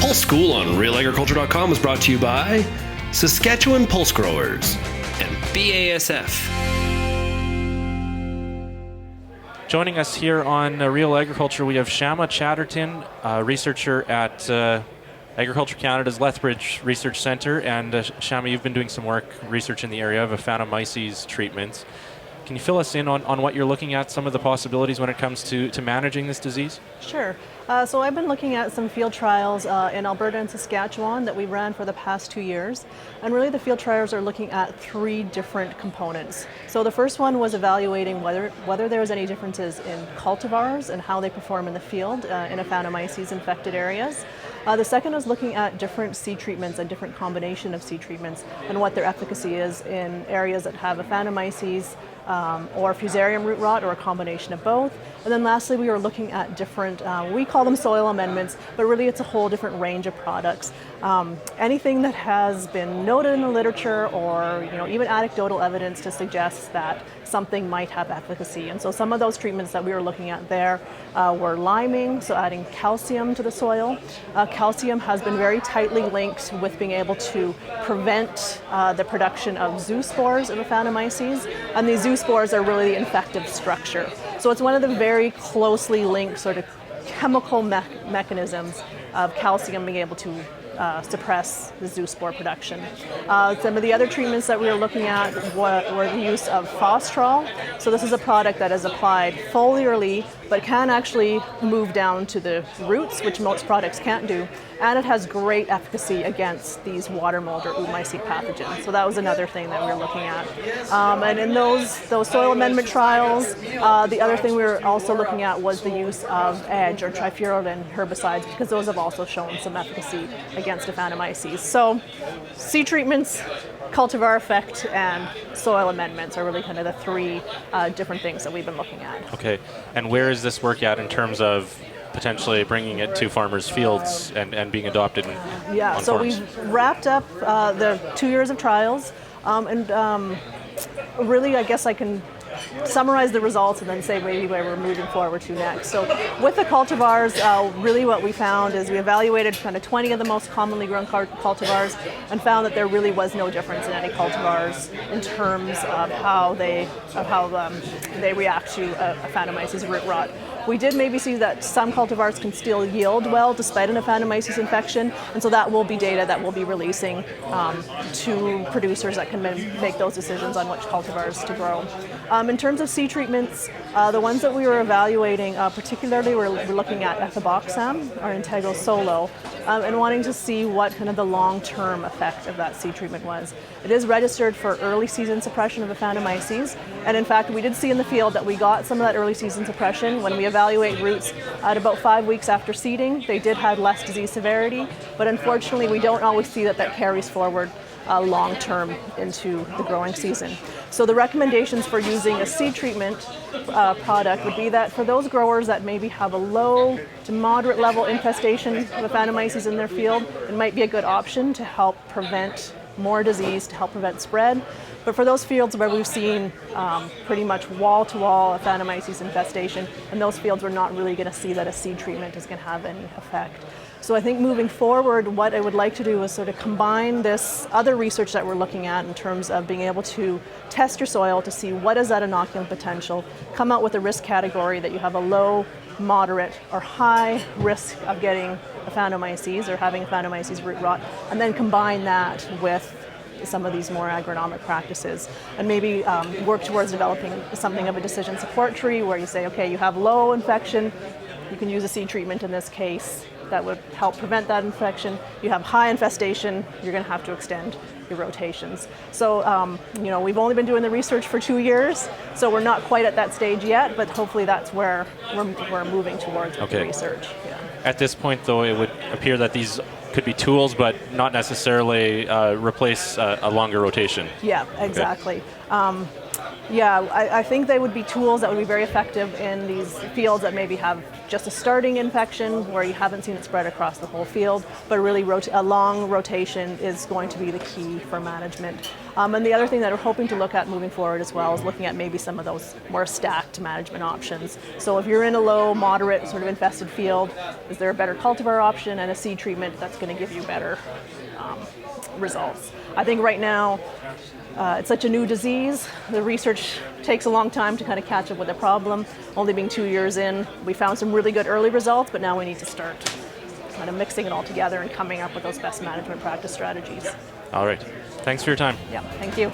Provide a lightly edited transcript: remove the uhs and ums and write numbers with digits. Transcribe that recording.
Pulse School on RealAgriculture.com is brought to you by Saskatchewan Pulse Growers and BASF. Joining us here on Real Agriculture, we have Shama Chatterton, researcher at Agriculture Canada's Lethbridge Research Centre. And Shama, you've been doing some research in the area of Aphanomyces treatments. Can you fill us in on what you're looking at, some of the possibilities when it comes to managing this disease? Sure. So I've been looking at some field trials in Alberta and Saskatchewan that we ran for the past 2 years. And really the field trials are looking at 3 different components. So the first one was evaluating whether there was any differences in cultivars and how they perform in the field in Aphanomyces infected areas. The second was looking at different seed treatments and different combination of seed treatments and what their efficacy is in areas that have Aphanomyces or Fusarium root rot, or a combination of both. And then lastly, we were looking at different, we call them soil amendments, but really it's a whole different range of products. Anything that has been noted in the literature, or even anecdotal evidence to suggest that something might have efficacy. And so some of those treatments that we were looking at there were liming, so adding calcium to the soil. Calcium has been very tightly linked with being able to prevent the production of zoospores of Aphanomyces, and these zoospores are really the infective structure. So it's one of the very closely linked sort of chemical mechanisms of calcium being able to suppress the zoospore production. Some of the other treatments that we were looking at were the use of phostrol. So this is a product that is applied foliarly, but can actually move down to the roots, which most products can't do. And it has great efficacy against these water mold or oomycete pathogens. So that was another thing that we were looking at. And in those soil amendment trials, the other thing we were also looking at was the use of edge or trifurulin herbicides, because those have also shown some efficacy against Aphanomyces. So seed treatments, cultivar effect, and soil amendments are really kind of the 3 different things that we've been looking at. Okay, and where is this work at in terms of potentially bringing it to farmers' fields and being adopted on so farms? we've wrapped up the 2 years of trials, really I guess I can summarize the results and then say maybe where we're moving forward to next. So with the cultivars, really what we found is we evaluated kind of 20 of the most commonly grown cultivars and found that there really was no difference in any cultivars in terms of how they react to Aphanomyces root rot. We did maybe see that some cultivars can still yield well despite an Aphanomyces infection, and so that will be data that we'll be releasing to producers that can make those decisions on which cultivars to grow. In terms of seed treatments, the ones that we were evaluating, particularly we're looking at ethoboxam, or integral solo, and wanting to see what kind of the long-term effect of that seed treatment was. It is registered for early season suppression of Aphanomyces, and in fact we did see in the field that we got some of that early season suppression when we evaluate roots at about 5 weeks after seeding. They did have less disease severity, but unfortunately we don't always see that carries forward long-term into the growing season. So the recommendations for using a seed treatment product would be that for those growers that maybe have a low to moderate level infestation of Aphanomyces in their field, it might be a good option to help prevent more disease, to help prevent spread. But for those fields where we've seen pretty much wall-to-wall Aphanomyces infestation, and those fields we're not really going to see that a seed treatment is going to have any effect. So I think moving forward, what I would like to do is sort of combine this other research that we're looking at in terms of being able to test your soil to see what is that inoculant potential, come out with a risk category that you have a low, moderate, or high risk of getting Aphanomyces or having Aphanomyces root rot, and then combine that with some of these more agronomic practices, and maybe work towards developing something of a decision support tree where you say, okay, you have low infection, you can use a seed treatment in this case that would help prevent that infection. You have high infestation, you're going to have to extend your rotations. So, we've only been doing the research for 2 years, so we're not quite at that stage yet, but hopefully that's where we're moving towards with the research. Yeah. At this point, though, it would appear that these could be tools, but not necessarily replace a longer rotation. Yeah, exactly. Okay. I think they would be tools that would be very effective in these fields that maybe have just a starting infection where you haven't seen it spread across the whole field, but really a long rotation is going to be the key for management. And the other thing that we're hoping to look at moving forward as well is looking at maybe some of those more stacked management options. So if you're in a low, moderate sort of infested field, is there a better cultivar option and a seed treatment that's going to give you better results? I think right now it's such a new disease. The research takes a long time to kind of catch up with the problem. Only being 2 years in, we found some really good early results, but now we need to start kind of mixing it all together and coming up with those best management practice strategies. All right. Thanks for your time. Yeah, thank you.